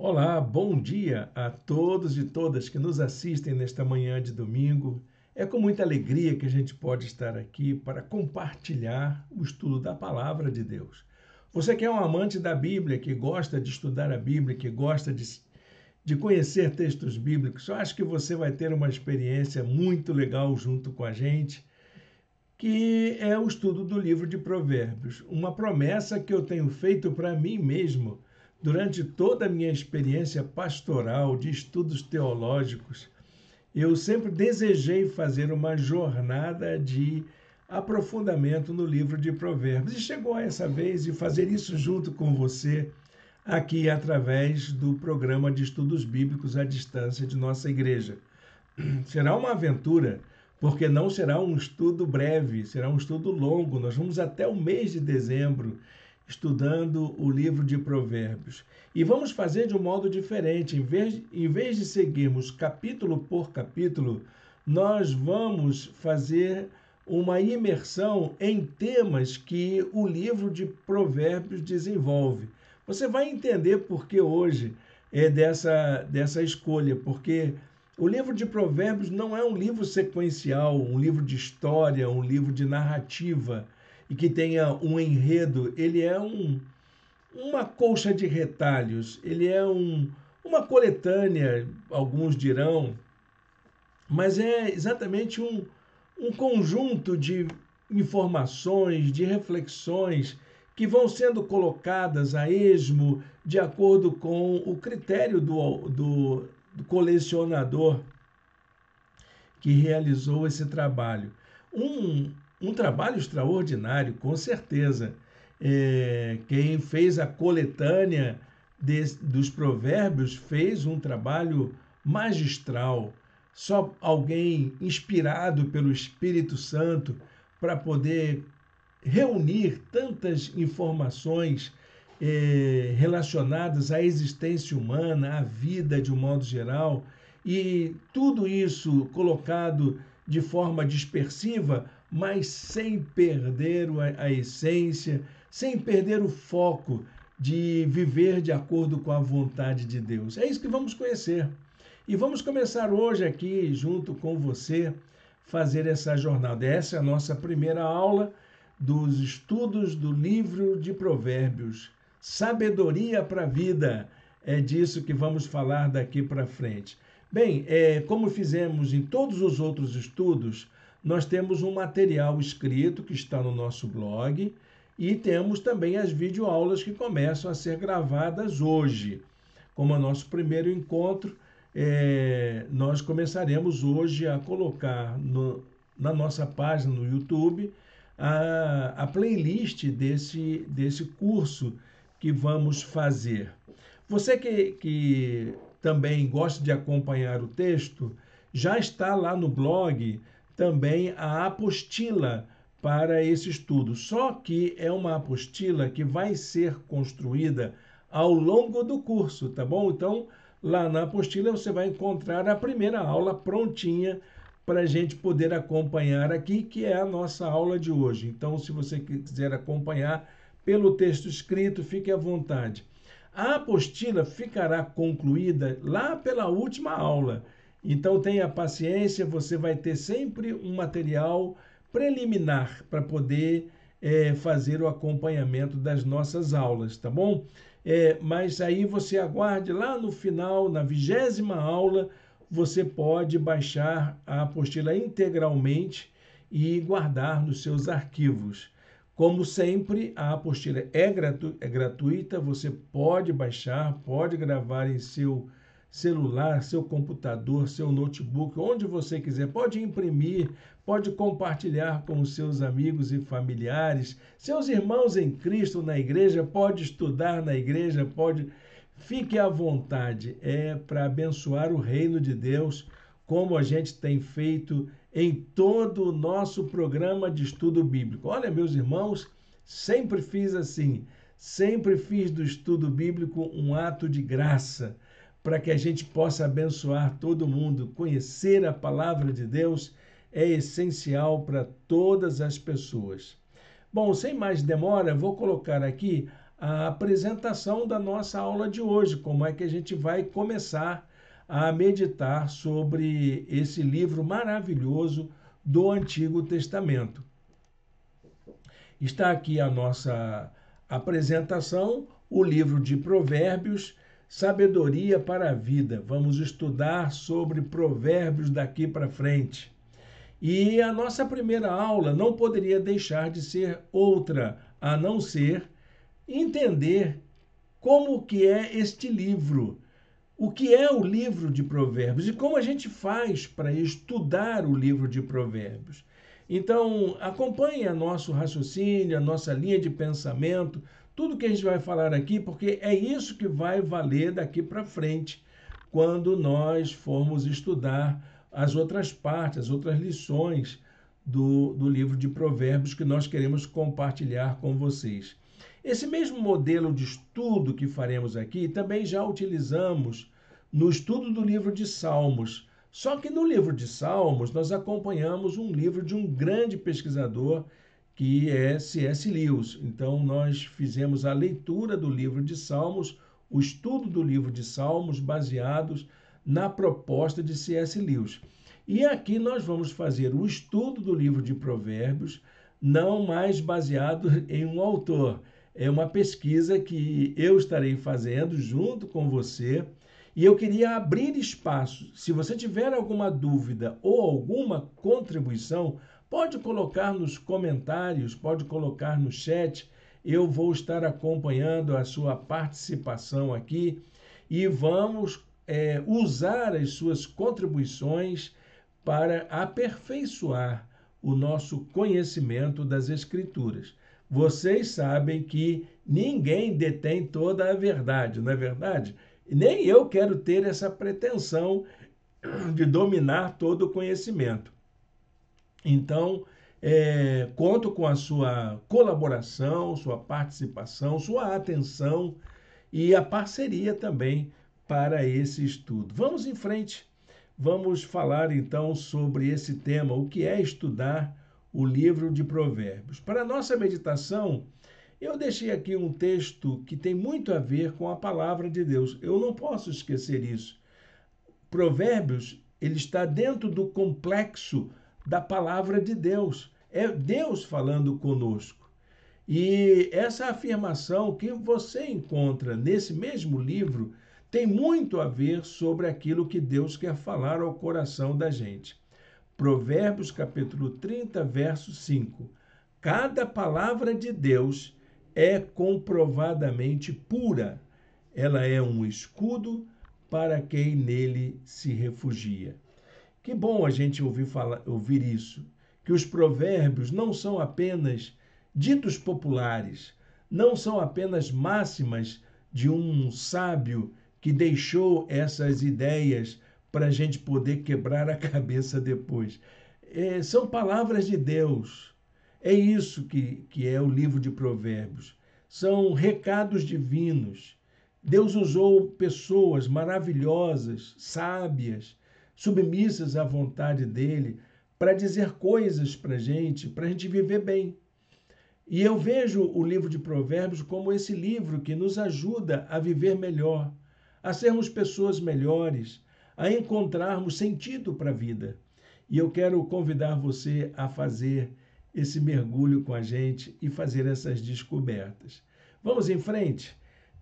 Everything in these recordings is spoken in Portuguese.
Olá, bom dia a todos e todas que nos assistem nesta manhã de domingo. É com muita alegria que a gente pode estar aqui para compartilhar o estudo da Palavra de Deus. Você que é um amante da Bíblia, que gosta de estudar a Bíblia, que gosta de conhecer textos bíblicos, eu acho que você vai ter uma experiência muito legal junto com a gente, que é o estudo do livro de Provérbios. Uma promessa que eu tenho feito para mim mesmo durante toda a minha experiência pastoral de estudos teológicos. Eu sempre desejei fazer uma jornada de aprofundamento no livro de Provérbios. E chegou essa vez de fazer isso junto com você, aqui através do programa de estudos bíblicos à distância de nossa igreja. Será uma aventura, porque não será um estudo breve, será um estudo longo. Nós vamos até o mês de dezembro estudando o livro de Provérbios. E vamos fazer de um modo diferente. Em vez de seguirmos capítulo por capítulo, nós vamos fazer uma imersão em temas que o livro de Provérbios desenvolve. Você vai entender por que hoje é dessa escolha, porque o livro de Provérbios não é um livro sequencial, um livro de história, um livro de narrativa e que tenha um enredo. Ele é uma colcha de retalhos, ele é uma coletânea, alguns dirão, mas é exatamente um conjunto de informações, de reflexões que vão sendo colocadas a esmo de acordo com o critério do colecionador que realizou esse trabalho. Um trabalho extraordinário, com certeza. Quem fez a coletânea dos provérbios fez um trabalho magistral. Só alguém inspirado pelo Espírito Santo para poder reunir tantas informações relacionadas à existência humana, à vida de um modo geral, e tudo isso colocado de forma dispersiva, mas sem perder a essência, sem perder o foco de viver de acordo com a vontade de Deus. É isso que vamos conhecer. E vamos começar hoje aqui, junto com você, fazer essa jornada. Essa é a nossa primeira aula dos estudos do livro de Provérbios. Sabedoria para a vida. É disso que vamos falar daqui para frente. Bem, como fizemos em todos os outros estudos, nós temos um material escrito que está no nosso blog e temos também as videoaulas que começam a ser gravadas hoje. Como é o nosso primeiro encontro, nós começaremos hoje a colocar na nossa página no YouTube a playlist desse curso que vamos fazer. Você que também gosta de acompanhar o texto, já está lá no blog também a apostila para esse estudo. Só que é uma apostila que vai ser construída ao longo do curso, tá bom? Então, lá na apostila você vai encontrar a primeira aula prontinha para a gente poder acompanhar aqui, que é a nossa aula de hoje. Então, se você quiser acompanhar pelo texto escrito, fique à vontade. A apostila ficará concluída lá pela última aula. Então, tenha paciência, você vai ter sempre um material preliminar para poder fazer o acompanhamento das nossas aulas, tá bom? Mas aí você aguarde lá no final, na 20ª aula, você pode baixar a apostila integralmente e guardar nos seus arquivos. Como sempre, a apostila é gratuita, você pode baixar, pode gravar em seu celular, seu computador, seu notebook, onde você quiser, pode imprimir, pode compartilhar com os seus amigos e familiares, seus irmãos em Cristo na igreja, pode estudar na igreja, fique à vontade, para abençoar o reino de Deus, como a gente tem feito em todo o nosso programa de estudo bíblico. Olha, meus irmãos, sempre fiz assim, sempre fiz do estudo bíblico um ato de graça, para que a gente possa abençoar todo mundo. Conhecer a palavra de Deus é essencial para todas as pessoas. Bom, sem mais demora, vou colocar aqui a apresentação da nossa aula de hoje, como é que a gente vai começar a meditar sobre esse livro maravilhoso do Antigo Testamento. Está aqui a nossa apresentação, o livro de Provérbios, Sabedoria para a Vida. Vamos estudar sobre provérbios daqui para frente. E a nossa primeira aula não poderia deixar de ser outra, a não ser entender como que é este livro, o que é o livro de Provérbios e como a gente faz para estudar o livro de Provérbios. Então, acompanhe a nosso raciocínio, a nossa linha de pensamento, tudo que a gente vai falar aqui, porque é isso que vai valer daqui para frente, quando nós formos estudar as outras partes, as outras lições do livro de Provérbios que nós queremos compartilhar com vocês. Esse mesmo modelo de estudo que faremos aqui também já utilizamos no estudo do livro de Salmos. Só que no livro de Salmos nós acompanhamos um livro de um grande pesquisador que é C.S. Lewis. Então nós fizemos a leitura do livro de Salmos, o estudo do livro de Salmos baseados na proposta de C.S. Lewis. E aqui nós vamos fazer o estudo do livro de Provérbios, não mais baseado em um autor. É uma pesquisa que eu estarei fazendo junto com você e eu queria abrir espaço. Se você tiver alguma dúvida ou alguma contribuição, pode colocar nos comentários, pode colocar no chat. Eu vou estar acompanhando a sua participação aqui e vamos usar as suas contribuições para aperfeiçoar o nosso conhecimento das Escrituras. Vocês sabem que ninguém detém toda a verdade, não é verdade? Nem eu quero ter essa pretensão de dominar todo o conhecimento. Então, conto com a sua colaboração, sua participação, sua atenção e a parceria também para esse estudo. Vamos em frente. Vamos falar então sobre esse tema, o que é estudar o livro de Provérbios. Para a nossa meditação, eu deixei aqui um texto que tem muito a ver com a palavra de Deus. Eu não posso esquecer isso. Provérbios, ele está dentro do complexo da palavra de Deus. É Deus falando conosco. E essa afirmação que você encontra nesse mesmo livro tem muito a ver sobre aquilo que Deus quer falar ao coração da gente. Provérbios capítulo 30, verso 5. Cada palavra de Deus é comprovadamente pura. Ela é um escudo para quem nele se refugia. Que bom a gente ouvir isso, que os provérbios não são apenas ditos populares, não são apenas máximas de um sábio que deixou essas ideias para a gente poder quebrar a cabeça depois. São palavras de Deus. É isso que é o livro de Provérbios. São recados divinos. Deus usou pessoas maravilhosas, sábias, submissas à vontade dele, para dizer coisas para a gente viver bem. E eu vejo o livro de Provérbios como esse livro que nos ajuda a viver melhor, a sermos pessoas melhores, a encontrarmos sentido para a vida. E eu quero convidar você a fazer esse mergulho com a gente e fazer essas descobertas. Vamos em frente?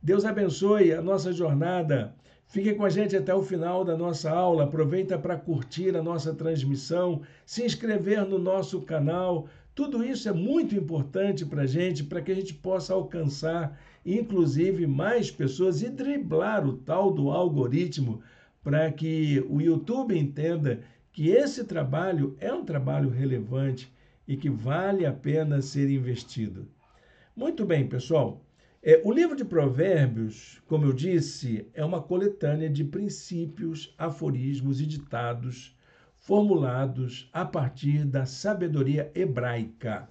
Deus abençoe a nossa jornada. Fique com a gente até o final da nossa aula. Aproveita para curtir a nossa transmissão, se inscrever no nosso canal. Tudo isso é muito importante para a gente, para que a gente possa alcançar, inclusive, mais pessoas e driblar o tal do algoritmo, para que o YouTube entenda que esse trabalho é um trabalho relevante e que vale a pena ser investido. Muito bem, pessoal. O livro de Provérbios, como eu disse, é uma coletânea de princípios, aforismos e ditados formulados a partir da sabedoria hebraica.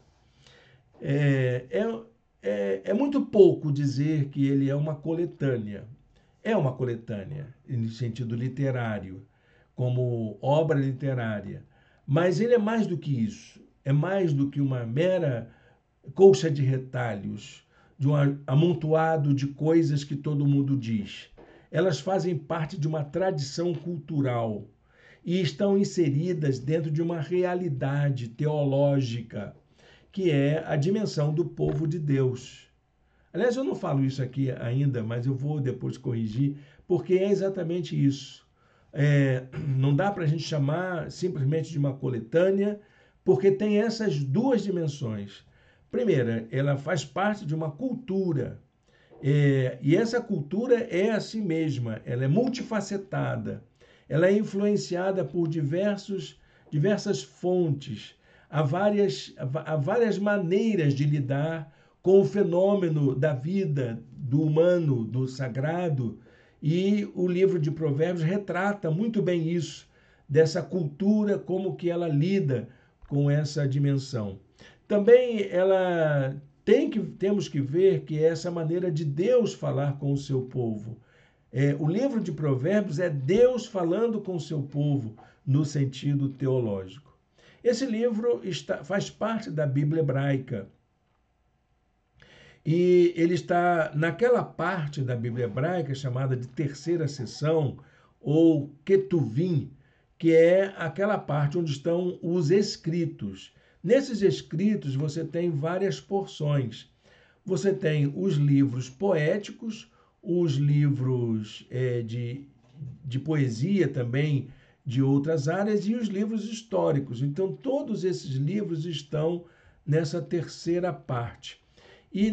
É muito pouco dizer que ele é uma coletânea. É uma coletânea, no sentido literário, como obra literária. Mas ele é mais do que isso. É mais do que uma mera colcha de retalhos de um amontoado de coisas que todo mundo diz. Elas fazem parte de uma tradição cultural e estão inseridas dentro de uma realidade teológica, que é a dimensão do povo de Deus. Aliás, eu não falo isso aqui ainda, mas eu vou depois corrigir, porque é exatamente isso. Não dá para a gente chamar simplesmente de uma coletânea, porque tem essas duas dimensões. Primeira, ela faz parte de uma cultura, e essa cultura é a si mesma, ela é multifacetada, ela é influenciada por diversas fontes, há várias maneiras de lidar com o fenômeno da vida, do humano, do sagrado, e o livro de Provérbios retrata muito bem isso, dessa cultura, como que ela lida com essa dimensão. Também temos que ver que é essa maneira de Deus falar com o seu povo. O livro de Provérbios é Deus falando com o seu povo no sentido teológico. Esse livro faz parte da Bíblia hebraica. E ele está naquela parte da Bíblia hebraica chamada de terceira seção, ou Ketuvim, que é aquela parte onde estão os escritos. Nesses escritos você tem várias porções. Você tem os livros poéticos, os livros de poesia também de outras áreas e os livros históricos. Então, todos esses livros estão nessa terceira parte. E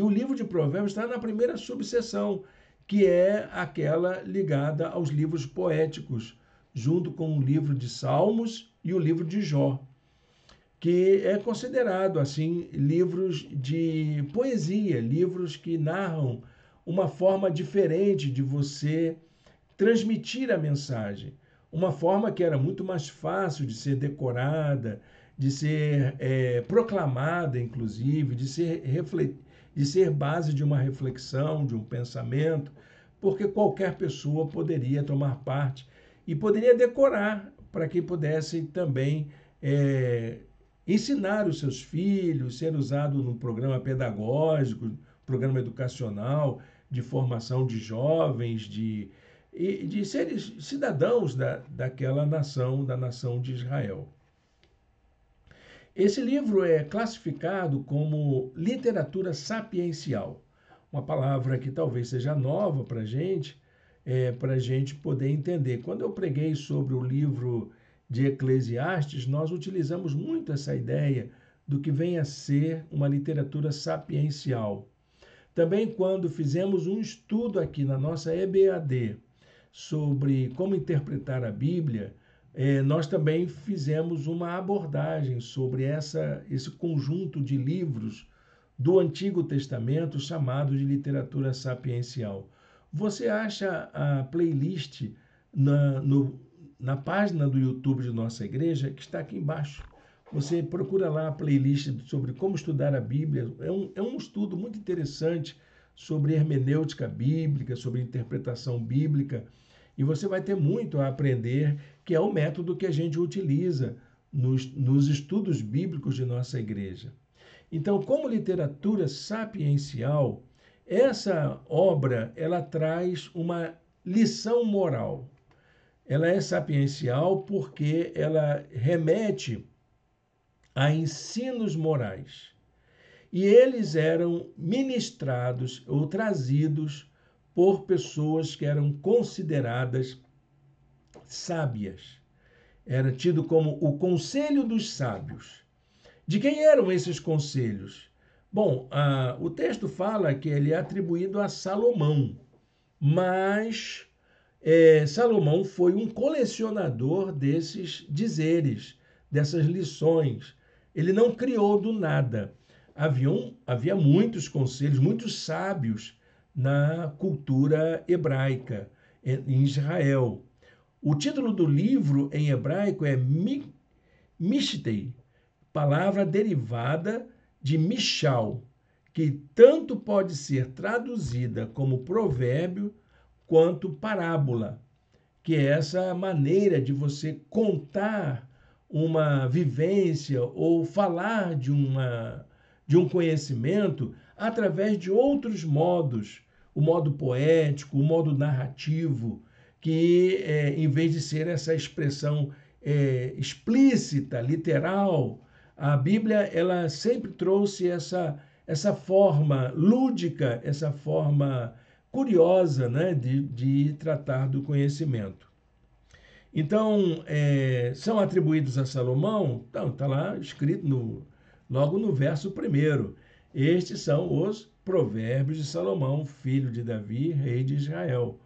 o livro de Provérbios está na primeira subseção, que é aquela ligada aos livros poéticos, junto com o livro de Salmos e o livro de Jó, que é considerado assim livros de poesia, livros que narram uma forma diferente de você transmitir a mensagem, uma forma que era muito mais fácil de ser decorada, de ser proclamada, inclusive, de ser base de uma reflexão, de um pensamento, porque qualquer pessoa poderia tomar parte e poderia decorar para que pudesse também ensinar os seus filhos, ser usado no programa pedagógico, programa educacional, de formação de jovens, de seres cidadãos daquela nação, da nação de Israel. Esse livro é classificado como literatura sapiencial, uma palavra que talvez seja nova para a gente poder entender. Quando eu preguei sobre o livro de Eclesiastes, nós utilizamos muito essa ideia do que vem a ser uma literatura sapiencial. Também quando fizemos um estudo aqui na nossa EBAD sobre como interpretar a Bíblia, nós também fizemos uma abordagem sobre esse conjunto de livros do Antigo Testamento chamado de literatura sapiencial. Você acha a playlist na página do YouTube de nossa igreja, que está aqui embaixo. Você procura lá a playlist sobre como estudar a Bíblia. É um estudo muito interessante sobre hermenêutica bíblica, sobre interpretação bíblica. E você vai ter muito a aprender, que é o método que a gente utiliza nos estudos bíblicos de nossa igreja. Então, como literatura sapiencial, essa obra ela traz uma lição moral. Ela é sapiencial porque ela remete a ensinos morais. E eles eram ministrados ou trazidos por pessoas que eram consideradas sábias. Era tido como o conselho dos sábios. De quem eram esses conselhos? Bom, o texto fala que ele é atribuído a Salomão, mas Salomão foi um colecionador desses dizeres, dessas lições. Ele não criou do nada. Havia muitos conselhos, muitos sábios na cultura hebraica, em Israel. O título do livro em hebraico é Mishtei, palavra derivada de Mishal, que tanto pode ser traduzida como provérbio quanto parábola, que é essa maneira de você contar uma vivência ou falar de um conhecimento através de outros modos, o modo poético, o modo narrativo, que em vez de ser essa expressão explícita, literal, a Bíblia ela sempre trouxe essa forma lúdica, essa forma curiosa, né, de tratar do conhecimento. Então, são atribuídos a Salomão, então, está lá escrito logo no verso 1. Estes são os provérbios de Salomão, filho de Davi, rei de Israel.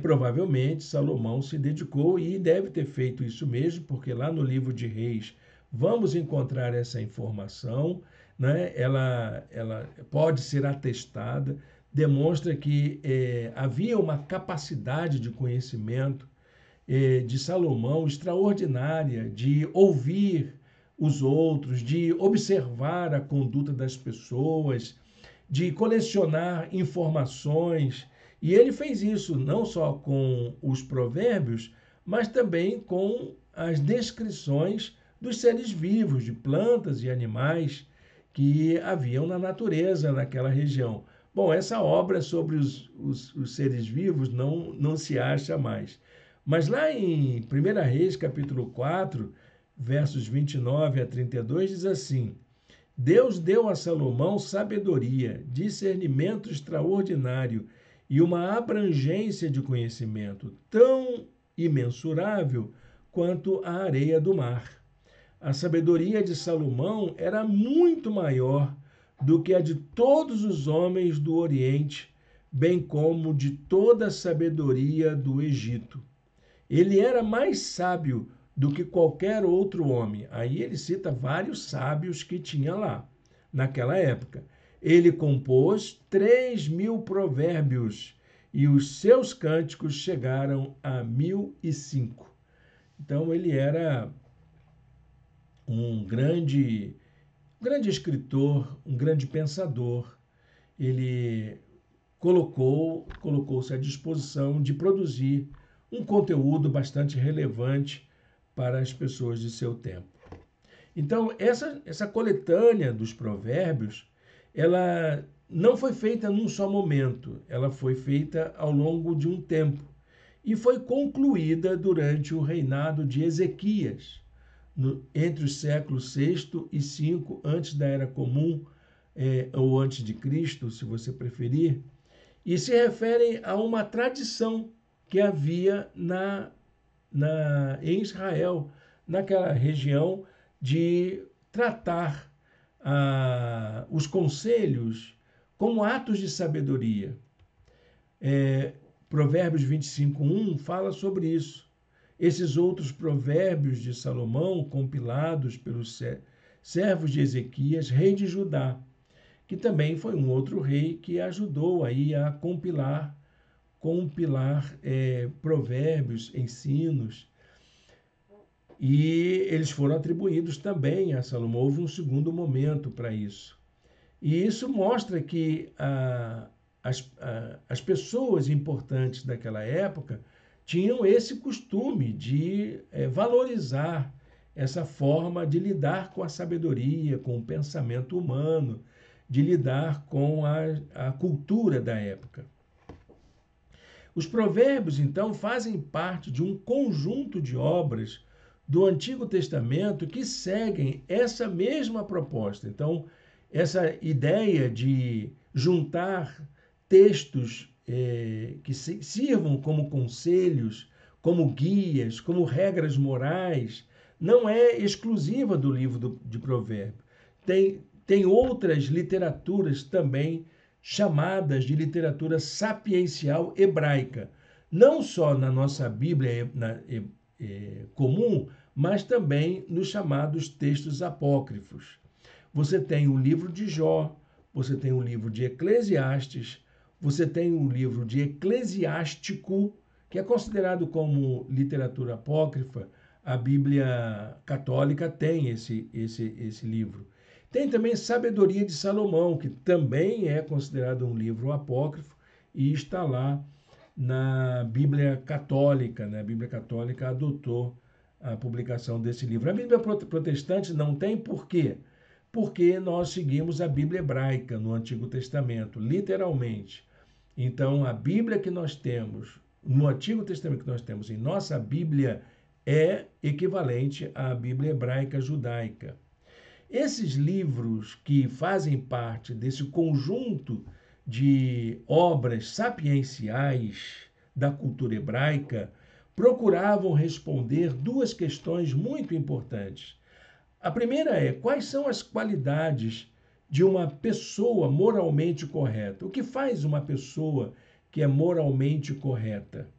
Provavelmente Salomão se dedicou e deve ter feito isso mesmo, porque lá no livro de Reis vamos encontrar essa informação, né? Ela pode ser atestada, demonstra que havia uma capacidade de conhecimento de Salomão extraordinária, de ouvir os outros, de observar a conduta das pessoas, de colecionar informações. E ele fez isso não só com os provérbios, mas também com as descrições dos seres vivos, de plantas e animais que haviam na natureza naquela região. Bom, essa obra sobre os seres vivos não se acha mais. Mas lá em 1 Reis, capítulo 4, versos 29 a 32, diz assim: Deus deu a Salomão sabedoria, discernimento extraordinário e uma abrangência de conhecimento tão imensurável quanto a areia do mar. A sabedoria de Salomão era muito maior do que a de todos os homens do Oriente, bem como de toda a sabedoria do Egito. Ele era mais sábio do que qualquer outro homem. Aí ele cita vários sábios que tinha lá, naquela época. Ele compôs 3.000 provérbios e os seus cânticos chegaram a 1.005. Então ele era um grande escritor, um grande pensador. Ele colocou-se à disposição de produzir um conteúdo bastante relevante para as pessoas de seu tempo. Então, essa coletânea dos provérbios, ela não foi feita num só momento, ela foi feita ao longo de um tempo e foi concluída durante o reinado de Ezequias, entre os séculos VI e V antes da Era Comum, ou antes de Cristo, se você preferir, e se referem a uma tradição que havia em Israel, naquela região, de tratar os conselhos como atos de sabedoria. Provérbios 25:1 fala sobre isso. Esses outros provérbios de Salomão, compilados pelos servos de Ezequias, rei de Judá, que também foi um outro rei que ajudou aí a compilar provérbios, ensinos, e eles foram atribuídos também a Salomão. Houve um segundo momento para isso. E isso mostra que as pessoas importantes daquela época tinham esse costume de valorizar essa forma de lidar com a sabedoria, com o pensamento humano, de lidar com a cultura da época. Os provérbios, então, fazem parte de um conjunto de obras do Antigo Testamento que seguem essa mesma proposta. Então, essa ideia de juntar textos que sirvam como conselhos, como guias, como regras morais, não é exclusiva do livro de Provérbios. Tem outras literaturas também chamadas de literatura sapiencial hebraica, não só na nossa Bíblia comum, mas também nos chamados textos apócrifos. Você tem o livro de Jó, você tem o livro de Eclesiastes, você tem o livro de Eclesiástico, que é considerado como literatura apócrifa. A Bíblia católica tem esse livro. Tem também Sabedoria de Salomão, que também é considerado um livro apócrifo e está lá na Bíblia Católica. Né? A Bíblia Católica adotou a publicação desse livro. A Bíblia Protestante não tem por quê? porque nós seguimos a Bíblia hebraica no Antigo Testamento, literalmente. Então, a Bíblia que nós temos, no Antigo Testamento que nós temos em nossa Bíblia, é equivalente à Bíblia hebraica judaica. Esses livros que fazem parte desse conjunto de obras sapienciais da cultura hebraica procuravam responder duas questões muito importantes. A primeira é: quais são as qualidades de uma pessoa moralmente correta? O que faz uma pessoa que é moralmente correta?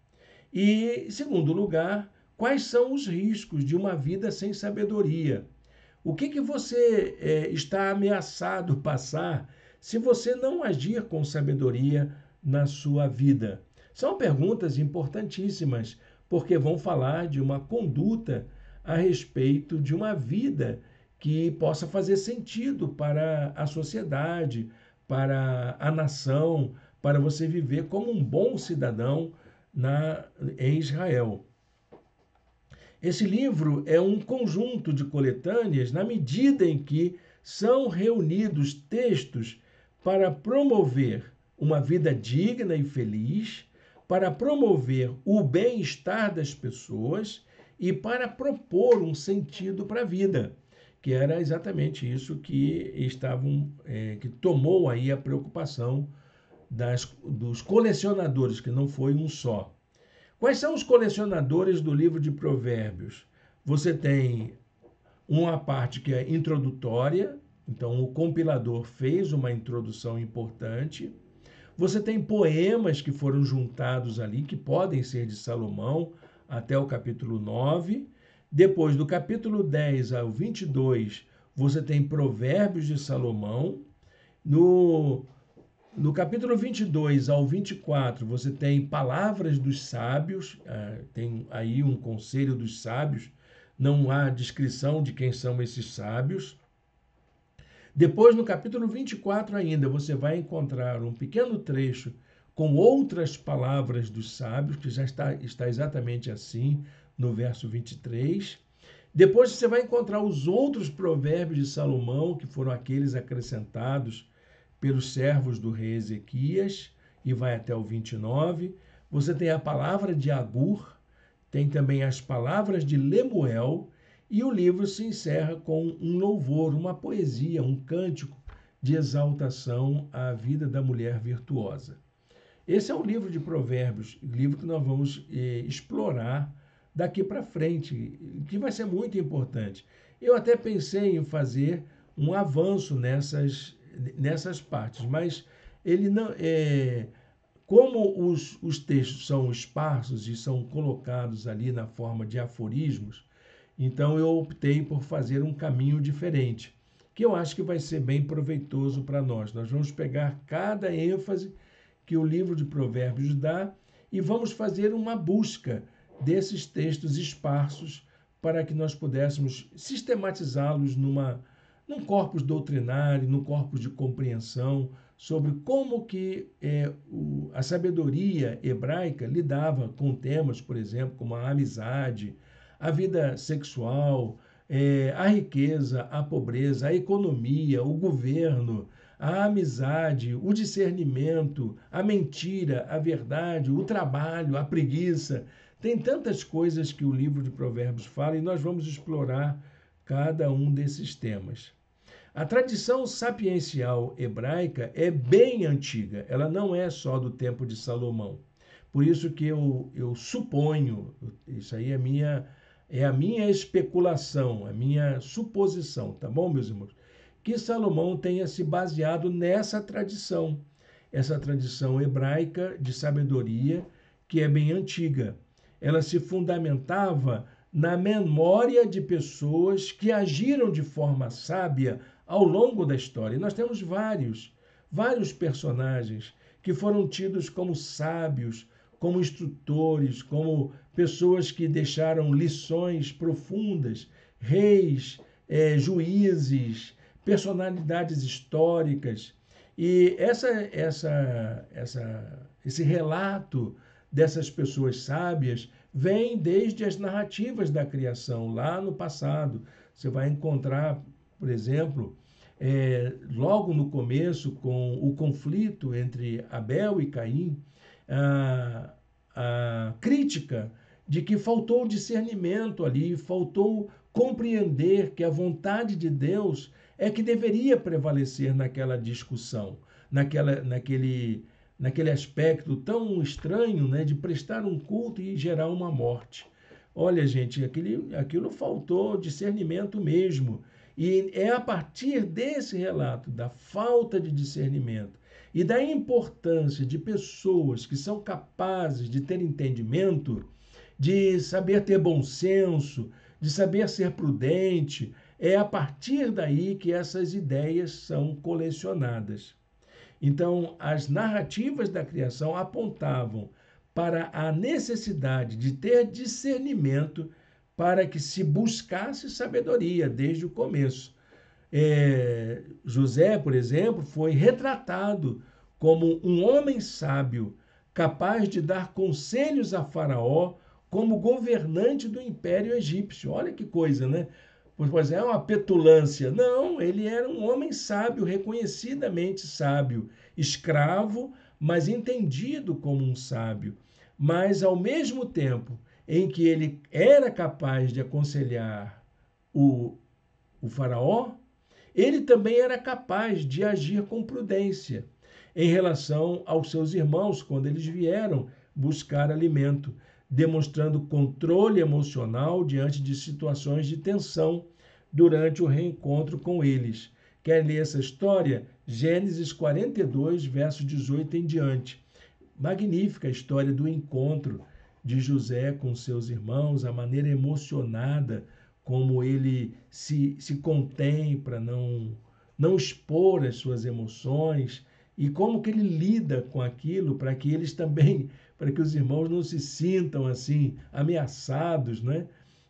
E, em segundo lugar, quais são os riscos de uma vida sem sabedoria? O que você está ameaçado passar se você não agir com sabedoria na sua vida? São perguntas importantíssimas, porque vão falar de uma conduta a respeito de uma vida que possa fazer sentido para a sociedade, para a nação, para você viver como um bom cidadão em Israel. Esse livro é um conjunto de coletâneas na medida em que são reunidos textos para promover uma vida digna e feliz, para promover o bem-estar das pessoas e para propor um sentido para a vida, que era exatamente isso que que tomou aí a preocupação dos colecionadores, que não foi um só. Quais são os colecionadores do livro de Provérbios? Você tem uma parte que é introdutória, então o compilador fez uma introdução importante. Você tem poemas que foram juntados ali, que podem ser de Salomão, até o capítulo 9. Depois, do capítulo 10 ao 22, você tem Provérbios de Salomão. No capítulo 22 ao 24, você tem palavras dos sábios, tem aí um conselho dos sábios, não há descrição de quem são esses sábios. Depois, no capítulo 24 ainda, você vai encontrar um pequeno trecho com outras palavras dos sábios, que já está exatamente assim no verso 23. Depois você vai encontrar os outros provérbios de Salomão, que foram aqueles acrescentados pelos servos do rei Ezequias, e vai até o 29. Você tem a palavra de Agur, tem também as palavras de Lemuel, e o livro se encerra com um louvor, uma poesia, um cântico de exaltação à vida da mulher virtuosa. Esse é o livro de Provérbios, livro que nós vamos explorar daqui para frente, que vai ser muito importante. Eu até pensei em fazer um avanço nessas partes, mas ele não como os textos são esparsos e são colocados ali na forma de aforismos, então eu optei por fazer um caminho diferente, que eu acho que vai ser bem proveitoso para nós. Nós vamos pegar cada ênfase que o livro de Provérbios dá e vamos fazer uma busca desses textos esparsos para que nós pudéssemos sistematizá-los num corpus doutrinário, num corpus de compreensão sobre como que a sabedoria hebraica lidava com temas, por exemplo, como a amizade, a vida sexual, a riqueza, a pobreza, a economia, o governo, a amizade, o discernimento, a mentira, a verdade, o trabalho, a preguiça. Tem tantas coisas que o livro de Provérbios fala e nós vamos explorar cada um desses temas. A tradição sapiencial hebraica é bem antiga, ela não é só do tempo de Salomão. Por isso que eu suponho, isso aí é a minha especulação, a minha suposição, tá bom, meus irmãos? Que Salomão tenha se baseado nessa tradição, essa tradição hebraica de sabedoria, que é bem antiga. Ela se fundamentava na memória de pessoas que agiram de forma sábia ao longo da história. E nós temos vários personagens que foram tidos como sábios, como instrutores, como pessoas que deixaram lições profundas, reis, juízes, personalidades históricas. E esse relato dessas pessoas sábias vem desde as narrativas da criação, lá no passado. Você vai encontrar, por exemplo, logo no começo, com o conflito entre Abel e Caim, a crítica de que faltou discernimento ali, faltou compreender que a vontade de Deus é que deveria prevalecer naquela discussão, naquele aspecto tão estranho, né, de prestar um culto e gerar uma morte. Olha, gente, aquilo faltou discernimento mesmo. E é a partir desse relato, da falta de discernimento e da importância de pessoas que são capazes de ter entendimento, de saber ter bom senso, de saber ser prudente, é a partir daí que essas ideias são colecionadas. Então, as narrativas da criação apontavam para a necessidade de ter discernimento para que se buscasse sabedoria desde o começo. José, por exemplo, foi retratado como um homem sábio, capaz de dar conselhos a Faraó como governante do Império Egípcio. Olha que coisa, né? Pois é uma petulância. Não, ele era um homem sábio, reconhecidamente sábio, escravo, mas entendido como um sábio. Mas, ao mesmo tempo em que ele era capaz de aconselhar o Faraó, ele também era capaz de agir com prudência em relação aos seus irmãos quando eles vieram buscar alimento, demonstrando controle emocional diante de situações de tensão durante o reencontro com eles. Quer ler essa história? Gênesis 42, verso 18 em diante. Magnífica a história do encontro de José com seus irmãos, a maneira emocionada como ele se contém para não expor as suas emoções e como que ele lida com aquilo para que eles também, para que os irmãos não se sintam assim ameaçados, né?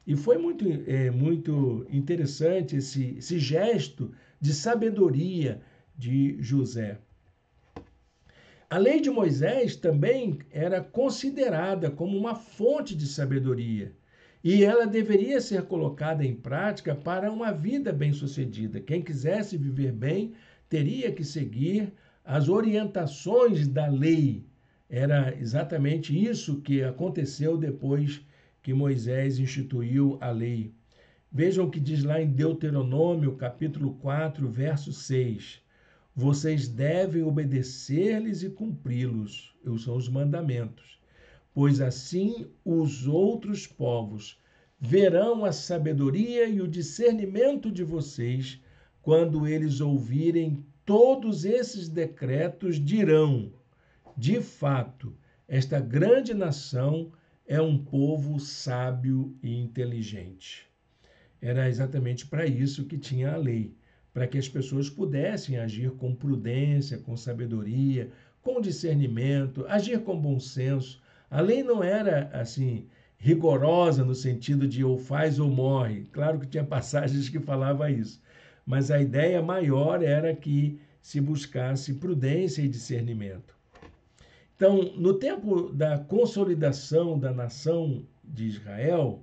E foi muito interessante esse gesto de sabedoria de José. A lei de Moisés também era considerada como uma fonte de sabedoria e ela deveria ser colocada em prática para uma vida bem-sucedida. Quem quisesse viver bem teria que seguir as orientações da lei. Era exatamente isso que aconteceu depois que Moisés instituiu a lei. Vejam o que diz lá em Deuteronômio, capítulo 4, verso 6. Vocês devem obedecer-lhes e cumpri-los, são os mandamentos, pois assim os outros povos verão a sabedoria e o discernimento de vocês, quando eles ouvirem todos esses decretos, dirão: de fato, esta grande nação é um povo sábio e inteligente. Era exatamente para isso que tinha a lei, para que as pessoas pudessem agir com prudência, com sabedoria, com discernimento, agir com bom senso. A lei não era assim rigorosa no sentido de ou faz ou morre. Claro que tinha passagens que falava isso, mas a ideia maior era que se buscasse prudência e discernimento. Então, no tempo da consolidação da nação de Israel,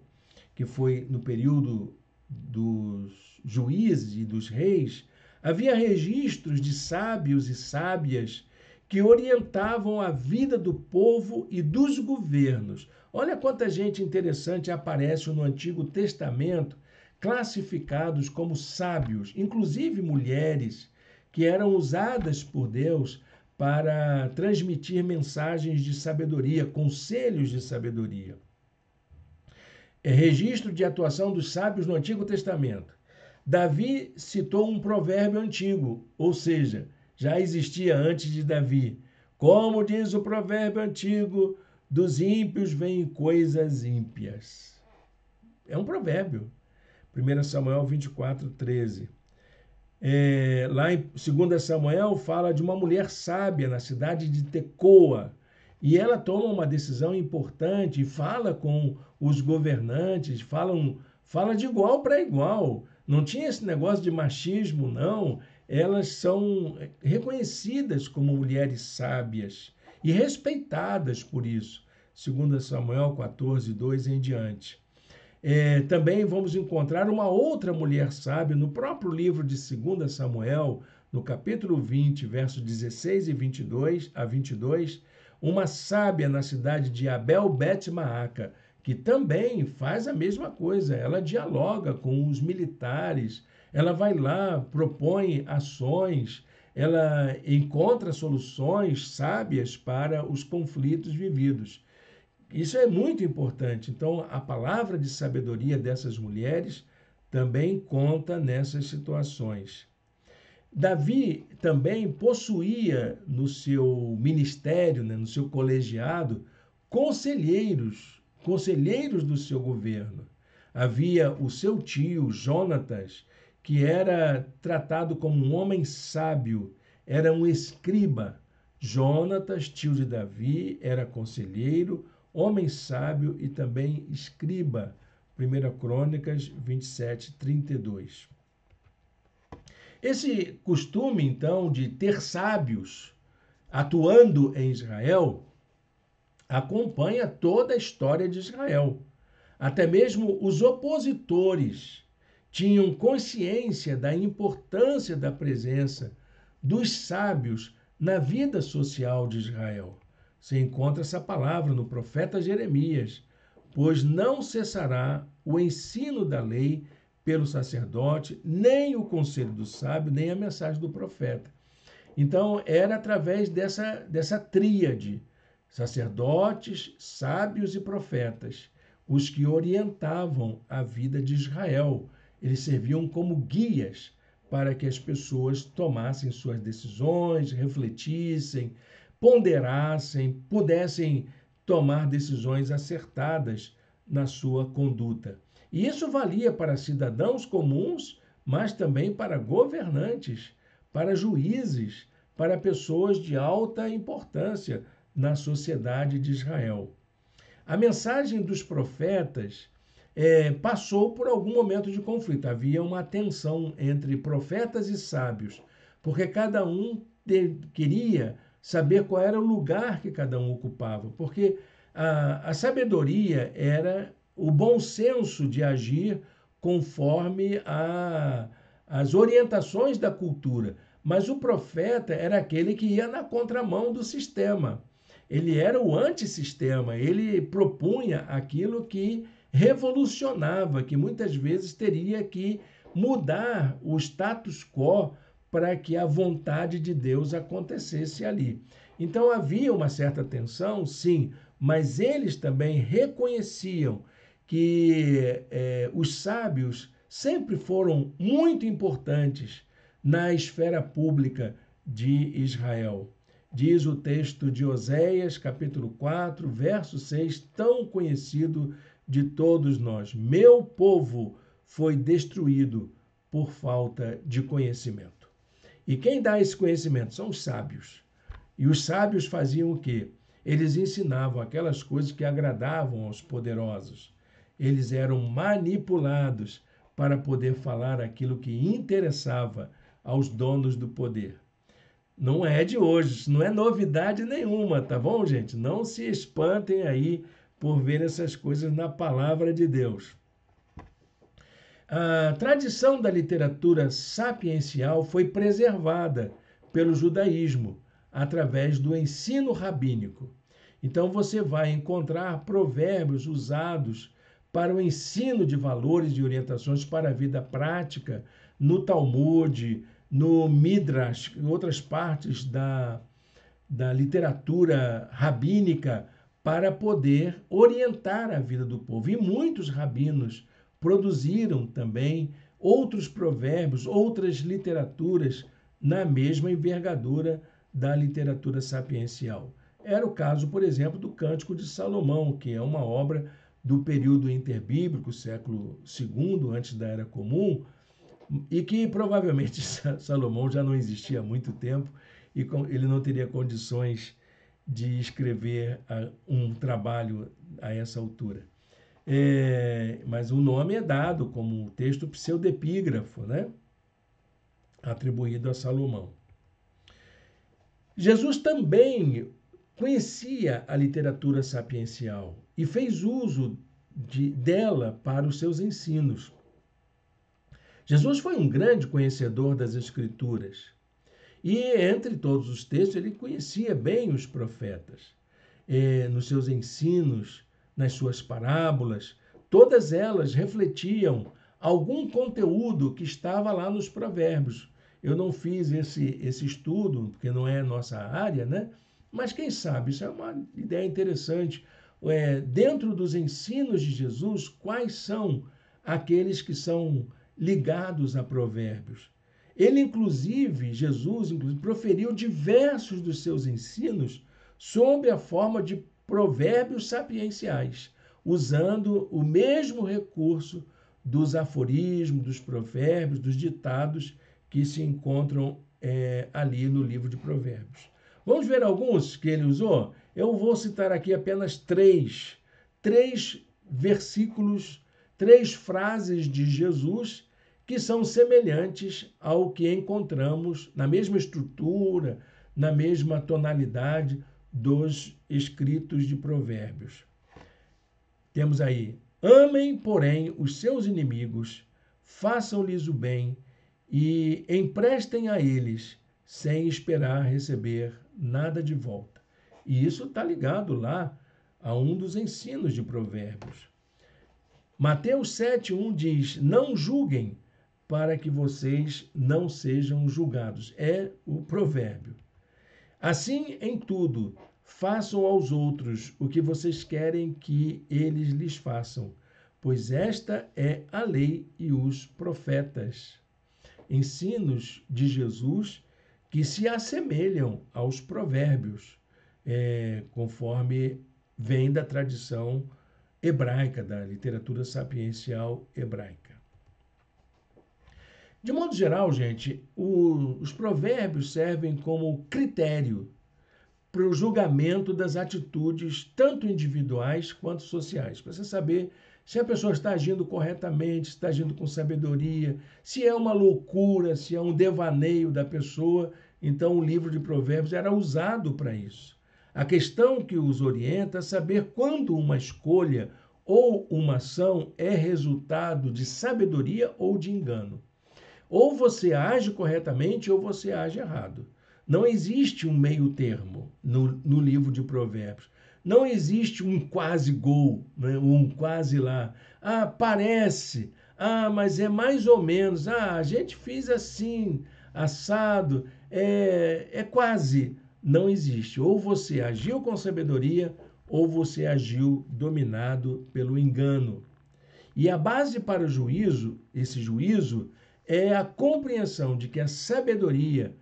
que foi no período dos juízes e dos reis, havia registros de sábios e sábias que orientavam a vida do povo e dos governos. Olha quanta gente interessante aparece no Antigo Testamento, classificados como sábios, inclusive mulheres, que eram usadas por Deus para transmitir mensagens de sabedoria, conselhos de sabedoria. Registro de atuação dos sábios no Antigo Testamento. Davi citou um provérbio antigo, ou seja, já existia antes de Davi. Como diz o provérbio antigo, dos ímpios vêm coisas ímpias. É um provérbio. 1 Samuel 24, 13. Lá em 2 Samuel fala de uma mulher sábia na cidade de Tecoa. E ela toma uma decisão importante e fala com os governantes, fala de igual para igual. Não tinha esse negócio de machismo, não. Elas são reconhecidas como mulheres sábias e respeitadas por isso. 2 Samuel 14, 2 em diante. Também vamos encontrar uma outra mulher sábia no próprio livro de 2 Samuel, no capítulo 20, versos 16 e 22, uma sábia na cidade de Abel-Bet-Maaca, que também faz a mesma coisa. Ela dialoga com os militares, ela vai lá, propõe ações, ela encontra soluções sábias para os conflitos vividos. Isso é muito importante. Então, a palavra de sabedoria dessas mulheres também conta nessas situações. Davi também possuía no seu ministério, né, no seu colegiado, conselheiros do seu governo. Havia o seu tio, Jonatas, que era tratado como um homem sábio, era um escriba. Jonatas, tio de Davi, era conselheiro, homem sábio e também escriba. 1 Crônicas 27, 32. Esse costume, então, de ter sábios atuando em Israel, acompanha toda a história de Israel. Até mesmo os opositores tinham consciência da importância da presença dos sábios na vida social de Israel. Você encontra essa palavra no profeta Jeremias: pois não cessará o ensino da lei pelo sacerdote, nem o conselho do sábio, nem a mensagem do profeta. Então, era através dessa tríade, sacerdotes, sábios e profetas, os que orientavam a vida de Israel. Eles serviam como guias para que as pessoas tomassem suas decisões, refletissem, ponderassem, pudessem tomar decisões acertadas na sua conduta. E isso valia para cidadãos comuns, mas também para governantes, para juízes, para pessoas de alta importância na sociedade de Israel. A mensagem dos profetas passou por algum momento de conflito. Havia uma tensão entre profetas e sábios, porque cada um queria saber qual era o lugar que cada um ocupava, porque a sabedoria era o bom senso de agir conforme as orientações da cultura. Mas o profeta era aquele que ia na contramão do sistema. Ele era o antissistema, ele propunha aquilo que revolucionava, que muitas vezes teria que mudar o status quo para que a vontade de Deus acontecesse ali. Então havia uma certa tensão, sim, mas eles também reconheciam que os sábios sempre foram muito importantes na esfera pública de Israel. Diz o texto de Oséias, capítulo 4, verso 6, tão conhecido de todos nós: meu povo foi destruído por falta de conhecimento. E quem dá esse conhecimento? São os sábios. E os sábios faziam o quê? Eles ensinavam aquelas coisas que agradavam aos poderosos. Eles eram manipulados para poder falar aquilo que interessava aos donos do poder. Não é de hoje, isso não é novidade nenhuma, tá bom, gente? Não se espantem aí por ver essas coisas na palavra de Deus. A tradição da literatura sapiencial foi preservada pelo judaísmo através do ensino rabínico. Então você vai encontrar provérbios usados para o ensino de valores e orientações para a vida prática no Talmud, no Midrash, em outras partes da literatura rabínica, para poder orientar a vida do povo. E muitos rabinos produziram também outros provérbios, outras literaturas na mesma envergadura da literatura sapiencial. Era o caso, por exemplo, do Cântico de Salomão, que é uma obra do período interbíblico, século II, antes da Era Comum, e que provavelmente Salomão já não existia há muito tempo e ele não teria condições de escrever um trabalho a essa altura. Mas o nome é dado como texto pseudepígrafo, né? Atribuído a Salomão. Jesus também conhecia a literatura sapiencial e fez uso dela para os seus ensinos. Jesus foi um grande conhecedor das Escrituras. E entre todos os textos, ele conhecia bem os profetas. Nos seus ensinos, nas suas parábolas, todas elas refletiam algum conteúdo que estava lá nos provérbios. Eu não fiz esse estudo, porque não é nossa área, né? Mas quem sabe, isso é uma ideia interessante. Dentro dos ensinos de Jesus, quais são aqueles que são ligados a provérbios? Jesus, proferiu diversos dos seus ensinos sob a forma de provérbios sapienciais, usando o mesmo recurso dos aforismos, dos provérbios, dos ditados que se encontram ali no livro de Provérbios. Vamos ver alguns que ele usou? Eu vou citar aqui apenas três versículos, 3 frases de Jesus que são semelhantes ao que encontramos na mesma estrutura, na mesma tonalidade dos escritos de Provérbios. Temos aí: amem, porém, os seus inimigos, façam-lhes o bem e emprestem a eles, sem esperar receber nada de volta. E isso está ligado lá a um dos ensinos de Provérbios. Mateus 7:1 diz: não julguem, para que vocês não sejam julgados. É o provérbio. Assim, em tudo, façam aos outros o que vocês querem que eles lhes façam, pois esta é a lei e os profetas. Ensinos de Jesus que se assemelham aos provérbios, conforme vem da tradição hebraica, da literatura sapiencial hebraica. De modo geral, gente, os provérbios servem como critério para o julgamento das atitudes, tanto individuais quanto sociais. Para você saber se a pessoa está agindo corretamente, se está agindo com sabedoria, se é uma loucura, se é um devaneio da pessoa. Então, o livro de Provérbios era usado para isso. A questão que os orienta é saber quando uma escolha ou uma ação é resultado de sabedoria ou de engano. Ou você age corretamente ou você age errado. Não existe um meio termo no livro de Provérbios. Não existe um quase gol, né? Um quase lá. Ah, parece. Ah, mas é mais ou menos. Ah, a gente fez assim, assado. É quase. Não existe. Ou você agiu com sabedoria ou você agiu dominado pelo engano. E a base para o juízo, esse juízo, é a compreensão de que a sabedoria,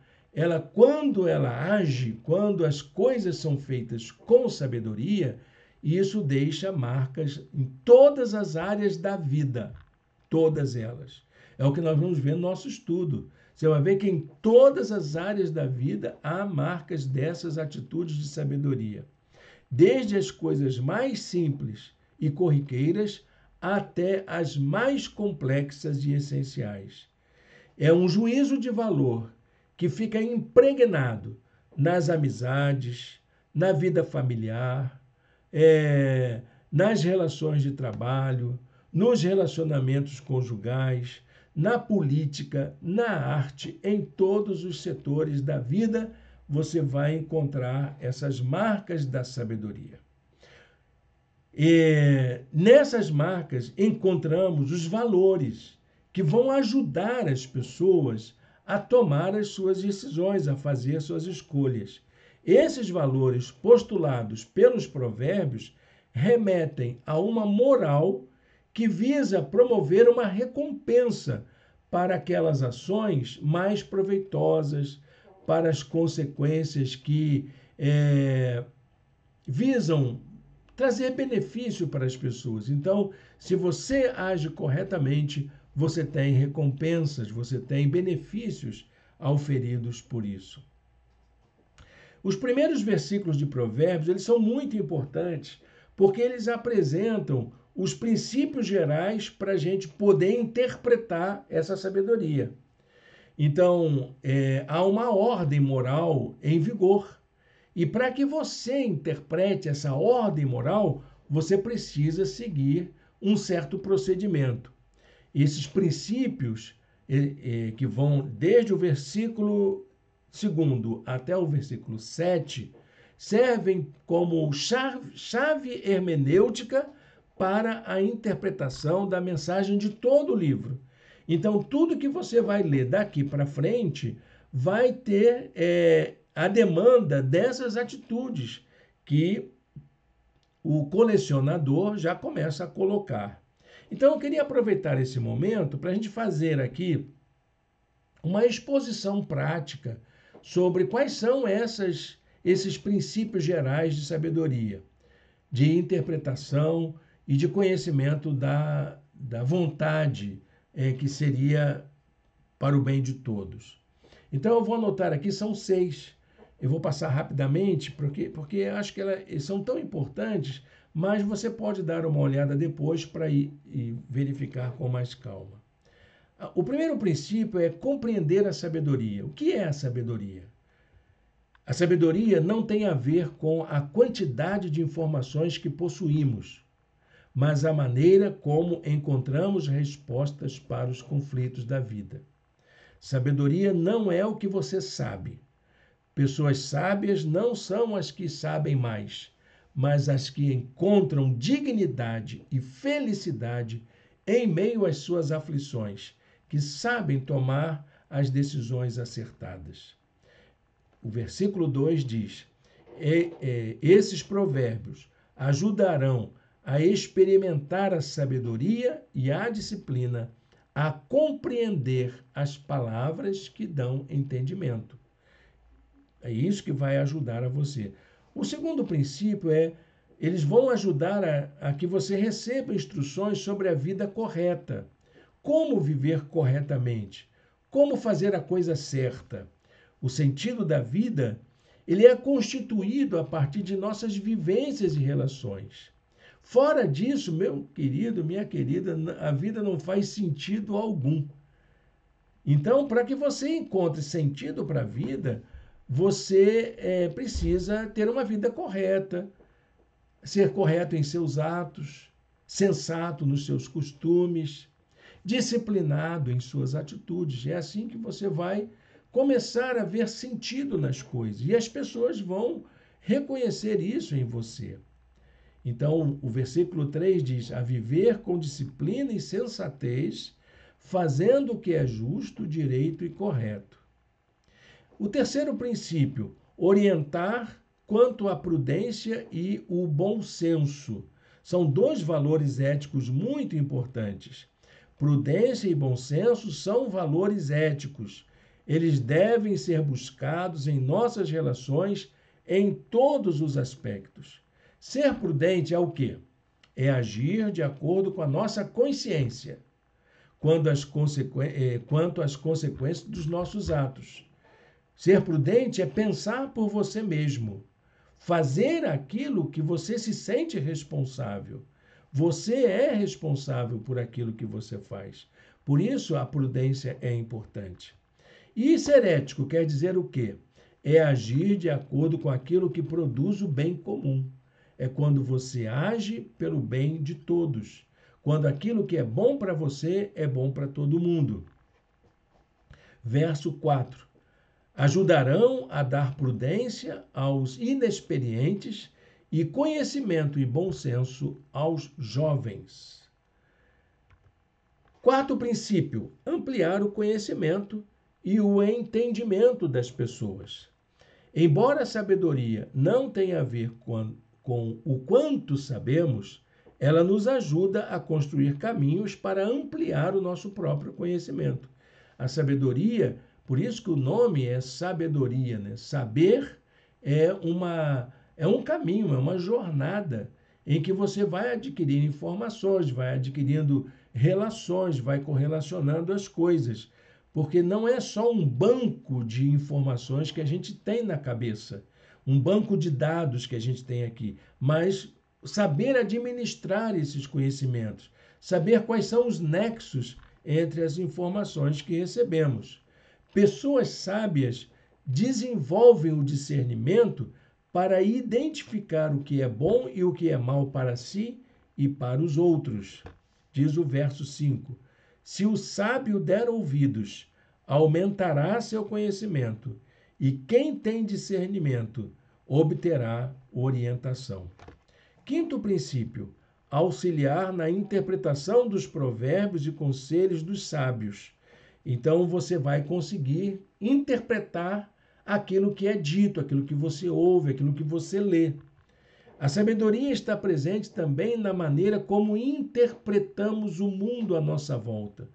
quando ela age, quando as coisas são feitas com sabedoria, isso deixa marcas em todas as áreas da vida, todas elas. É o que nós vamos ver no nosso estudo. Você vai ver que em todas as áreas da vida há marcas dessas atitudes de sabedoria. Desde as coisas mais simples e corriqueiras até as mais complexas e essenciais. É um juízo de valor que fica impregnado nas amizades, na vida familiar, nas relações de trabalho, nos relacionamentos conjugais, na política, na arte, em todos os setores da vida, você vai encontrar essas marcas da sabedoria. Nessas marcas encontramos os valores que vão ajudar as pessoas a tomar as suas decisões, a fazer suas escolhas. Esses valores postulados pelos provérbios remetem a uma moral que visa promover uma recompensa para aquelas ações mais proveitosas, para as consequências que visam trazer benefício para as pessoas. Então, se você age corretamente, você tem recompensas, você tem benefícios auferidos por isso. Os primeiros versículos de Provérbios, eles são muito importantes, porque eles apresentam os princípios gerais para a gente poder interpretar essa sabedoria. Então, há uma ordem moral em vigor. E para que você interprete essa ordem moral, você precisa seguir um certo procedimento. Esses princípios, que vão desde o versículo 2 até o versículo 7, servem como chave hermenêutica para a interpretação da mensagem de todo o livro. Então, tudo que você vai ler daqui para frente vai ter a demanda dessas atitudes que o colecionador já começa a colocar. Então, eu queria aproveitar esse momento para a gente fazer aqui uma exposição prática sobre quais são esses princípios gerais de sabedoria, de interpretação e de conhecimento da vontade, que seria para o bem de todos. Então, eu vou anotar aqui, são 6. Eu vou passar rapidamente, porque acho que eles são tão importantes, mas você pode dar uma olhada depois para ir e verificar com mais calma. O primeiro princípio é compreender a sabedoria. O que é a sabedoria? A sabedoria não tem a ver com a quantidade de informações que possuímos, mas a maneira como encontramos respostas para os conflitos da vida. Sabedoria não é o que você sabe. Pessoas sábias não são as que sabem mais, mas as que encontram dignidade e felicidade em meio às suas aflições, que sabem tomar as decisões acertadas. O versículo 2 diz: esses provérbios ajudarão a experimentar a sabedoria e a disciplina, a compreender as palavras que dão entendimento. É isso que vai ajudar a você. O segundo princípio eles vão ajudar a que você receba instruções sobre a vida correta. Como viver corretamente. Como fazer a coisa certa. O sentido da vida, ele é constituído a partir de nossas vivências e relações. Fora disso, meu querido, minha querida, a vida não faz sentido algum. Então, para que você encontre sentido para a vida, você precisa ter uma vida correta, ser correto em seus atos, sensato nos seus costumes, disciplinado em suas atitudes. É assim que você vai começar a ver sentido nas coisas. E as pessoas vão reconhecer isso em você. Então, o versículo 3 diz: a viver com disciplina e sensatez, fazendo o que é justo, direito e correto. O terceiro princípio, orientar quanto à prudência e o bom senso. São 2 valores éticos muito importantes. Prudência e bom senso são valores éticos. Eles devem ser buscados em nossas relações em todos os aspectos. Ser prudente é o quê? É agir de acordo com a nossa consciência, quanto às consequências dos nossos atos. Ser prudente é pensar por você mesmo, fazer aquilo que você se sente responsável. Você é responsável por aquilo que você faz. Por isso, a prudência é importante. E ser ético quer dizer o quê? É agir de acordo com aquilo que produz o bem comum. É quando você age pelo bem de todos. Quando aquilo que é bom para você é bom para todo mundo. Verso 4. Ajudarão a dar prudência aos inexperientes e conhecimento e bom senso aos jovens. Quarto princípio, ampliar o conhecimento e o entendimento das pessoas. Embora a sabedoria não tenha a ver com o quanto sabemos, ela nos ajuda a construir caminhos para ampliar o nosso próprio conhecimento. A sabedoria, por isso que o nome é sabedoria, né? Saber é um caminho, é uma jornada em que você vai adquirir informações, vai adquirindo relações, vai correlacionando as coisas. Porque não é só um banco de informações que a gente tem na cabeça, um banco de dados que a gente tem aqui, mas saber administrar esses conhecimentos, saber quais são os nexos entre as informações que recebemos. Pessoas sábias desenvolvem o discernimento para identificar o que é bom e o que é mal para si e para os outros. Diz o verso 5: se o sábio der ouvidos, aumentará seu conhecimento, e quem tem discernimento obterá orientação. Quinto princípio: auxiliar na interpretação dos provérbios e conselhos dos sábios. Então você vai conseguir interpretar aquilo que é dito, aquilo que você ouve, aquilo que você lê. A sabedoria está presente também na maneira como interpretamos o mundo à nossa volta,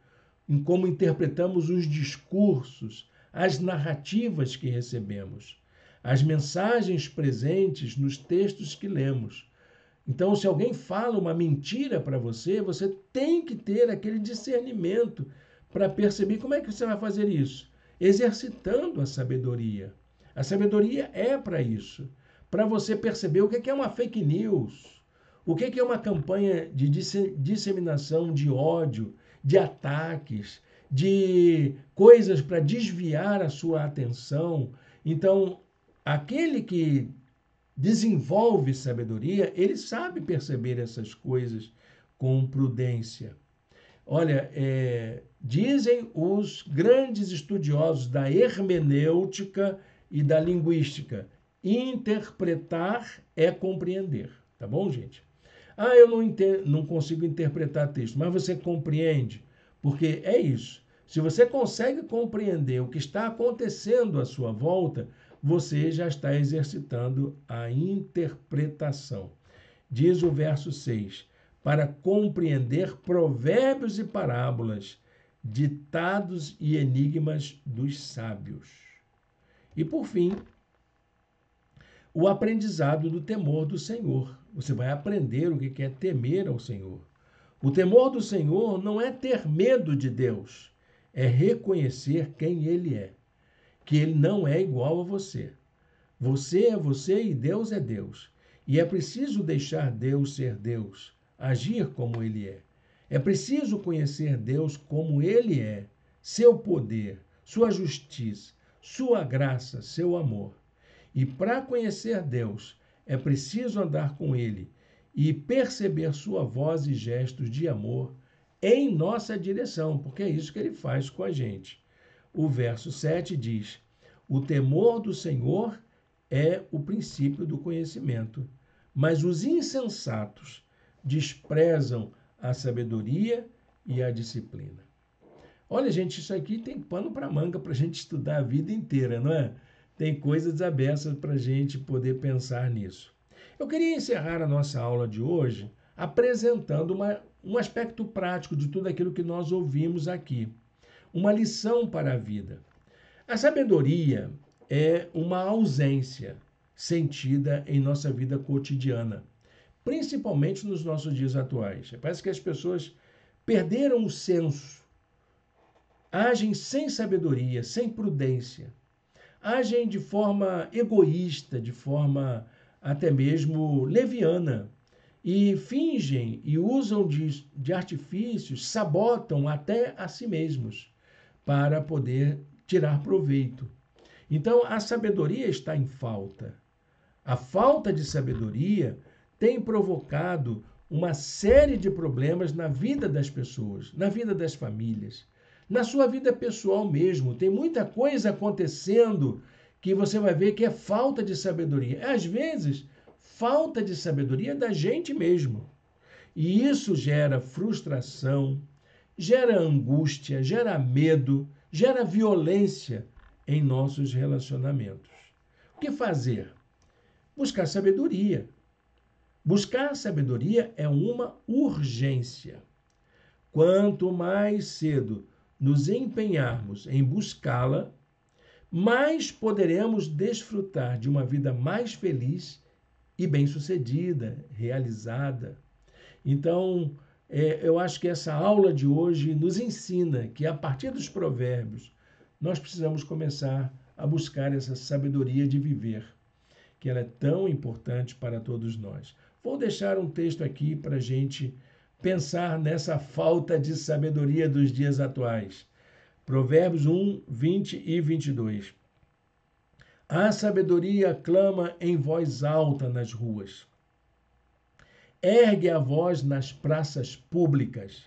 em como interpretamos os discursos, as narrativas que recebemos, as mensagens presentes nos textos que lemos. Então, se alguém fala uma mentira para você, você tem que ter aquele discernimento para perceber como é que você vai fazer isso. Exercitando a sabedoria. A sabedoria é para isso. Para você perceber o que é uma fake news, o que é uma campanha de disseminação de ódio, de ataques, de coisas para desviar a sua atenção. Então, aquele que desenvolve sabedoria, ele sabe perceber essas coisas com prudência. Olha, dizem os grandes estudiosos da hermenêutica e da linguística, interpretar é compreender. Tá bom, gente? Eu não consigo interpretar texto, mas você compreende? Porque é isso. Se você consegue compreender o que está acontecendo à sua volta, você já está exercitando a interpretação. Diz o verso 6: para compreender provérbios e parábolas, ditados e enigmas dos sábios. E, por fim, o aprendizado do temor do Senhor. Você vai aprender o que é temer ao Senhor. O temor do Senhor não é ter medo de Deus, é reconhecer quem Ele é, que Ele não é igual a você. Você é você e Deus é Deus. E é preciso deixar Deus ser Deus, agir como Ele é. É preciso conhecer Deus como Ele é, seu poder, sua justiça, sua graça, seu amor. E para conhecer Deus, é preciso andar com Ele e perceber sua voz e gestos de amor em nossa direção, porque é isso que Ele faz com a gente. O verso 7 diz: o temor do Senhor é o princípio do conhecimento, mas os insensatos desprezam a sabedoria e a disciplina. Olha, gente, isso aqui tem pano para manga para a gente estudar a vida inteira, não é? Tem coisas abessas para a gente poder pensar nisso. Eu queria encerrar a nossa aula de hoje apresentando um aspecto prático de tudo aquilo que nós ouvimos aqui. Uma lição para a vida. A sabedoria é uma ausência sentida em nossa vida cotidiana, principalmente nos nossos dias atuais. Parece que as pessoas perderam o senso, agem sem sabedoria, sem prudência, agem de forma egoísta, de forma até mesmo leviana, e fingem e usam de artifícios, sabotam até a si mesmos para poder tirar proveito. Então, a sabedoria está em falta. A falta de sabedoria tem provocado uma série de problemas na vida das pessoas, na vida das famílias, na sua vida pessoal mesmo. Tem muita coisa acontecendo que você vai ver que é falta de sabedoria. Às vezes, falta de sabedoria da gente mesmo. E isso gera frustração, gera angústia, gera medo, gera violência em nossos relacionamentos. O que fazer? Buscar sabedoria. Buscar sabedoria é uma urgência. Quanto mais cedo nos empenharmos em buscá-la, mais poderemos desfrutar de uma vida mais feliz e bem-sucedida, realizada. Então, eu acho que essa aula de hoje nos ensina que, a partir dos provérbios, nós precisamos começar a buscar essa sabedoria de viver, que ela é tão importante para todos nós. Vou deixar um texto aqui para a gente pensar nessa falta de sabedoria dos dias atuais. Provérbios 1, 20 e 22. A sabedoria clama em voz alta nas ruas. Ergue a voz nas praças públicas.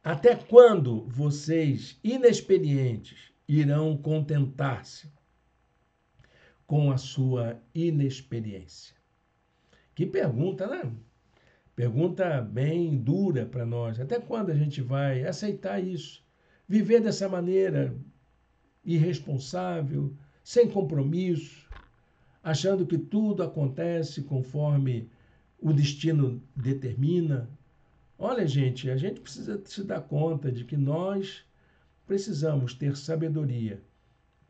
Até quando vocês, inexperientes, irão contentar-se com a sua inexperiência? Que pergunta, né? Pergunta bem dura para nós. Até quando a gente vai aceitar isso? Viver dessa maneira irresponsável, sem compromisso, achando que tudo acontece conforme o destino determina. Olha, gente, a gente precisa se dar conta de que nós precisamos ter sabedoria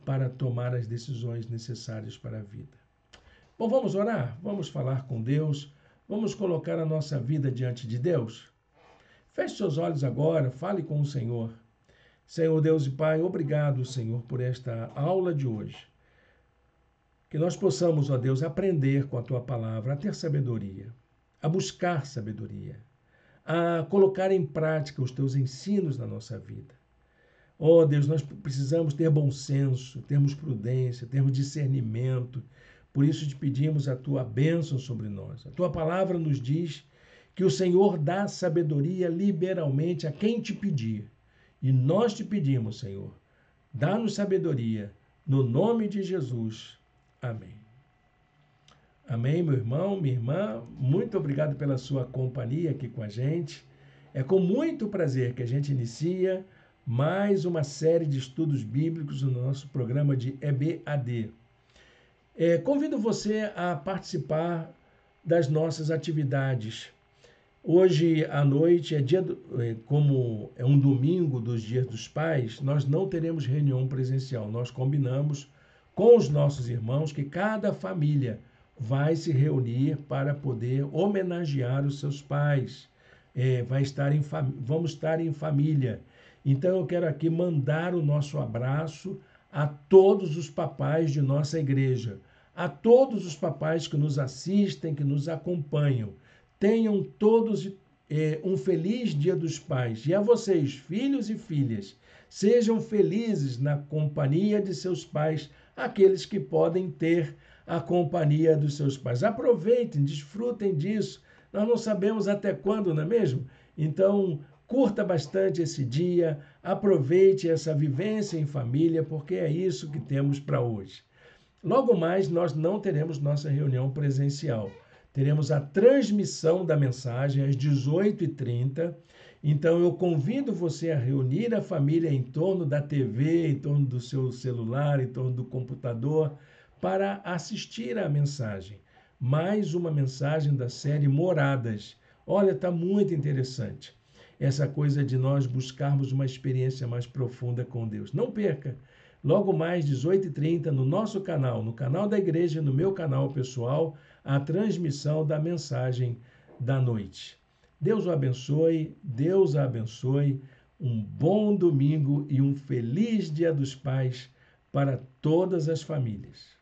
para tomar as decisões necessárias para a vida. Bom, vamos orar? Vamos falar com Deus? Vamos colocar a nossa vida diante de Deus? Feche seus olhos agora, fale com o Senhor. Senhor Deus e Pai, obrigado, Senhor, por esta aula de hoje. Que nós possamos, ó Deus, aprender com a Tua palavra, a ter sabedoria, a buscar sabedoria, a colocar em prática os Teus ensinos na nossa vida. Ó Deus, nós precisamos ter bom senso, termos prudência, termos discernimento. Por isso te pedimos a Tua bênção sobre nós. A Tua palavra nos diz que o Senhor dá sabedoria liberalmente a quem te pedir. E nós te pedimos, Senhor, dá-nos sabedoria, no nome de Jesus. Amém. Amém, meu irmão, minha irmã. Muito obrigado pela sua companhia aqui com a gente. É com muito prazer que a gente inicia mais uma série de estudos bíblicos no nosso programa de EBAD. Convido você a participar das nossas atividades. Hoje à noite, como é um domingo dos Dias dos Pais, nós não teremos reunião presencial. Nós combinamos com os nossos irmãos que cada família vai se reunir para poder homenagear os seus pais. Vamos estar em família. Então eu quero aqui mandar o nosso abraço a todos os papais de nossa igreja, a todos os papais que nos assistem, que nos acompanham. Tenham todos um feliz Dia dos Pais. E a vocês, filhos e filhas, sejam felizes na companhia de seus pais, aqueles que podem ter a companhia dos seus pais. Aproveitem, desfrutem disso. Nós não sabemos até quando, não é mesmo? Então, curta bastante esse dia, aproveite essa vivência em família, porque é isso que temos para hoje. Logo mais, nós não teremos nossa reunião presencial. Teremos a transmissão da mensagem às 18h30. Então, eu convido você a reunir a família em torno da TV, em torno do seu celular, em torno do computador, para assistir à mensagem. Mais uma mensagem da série Moradas. Olha, está muito interessante. Essa coisa de nós buscarmos uma experiência mais profunda com Deus. Não perca! Logo mais, 18h30, no nosso canal, no canal da igreja, no meu canal pessoal, a transmissão da mensagem da noite. Deus o abençoe, Deus a abençoe. Um bom domingo e um feliz Dia dos Pais para todas as famílias.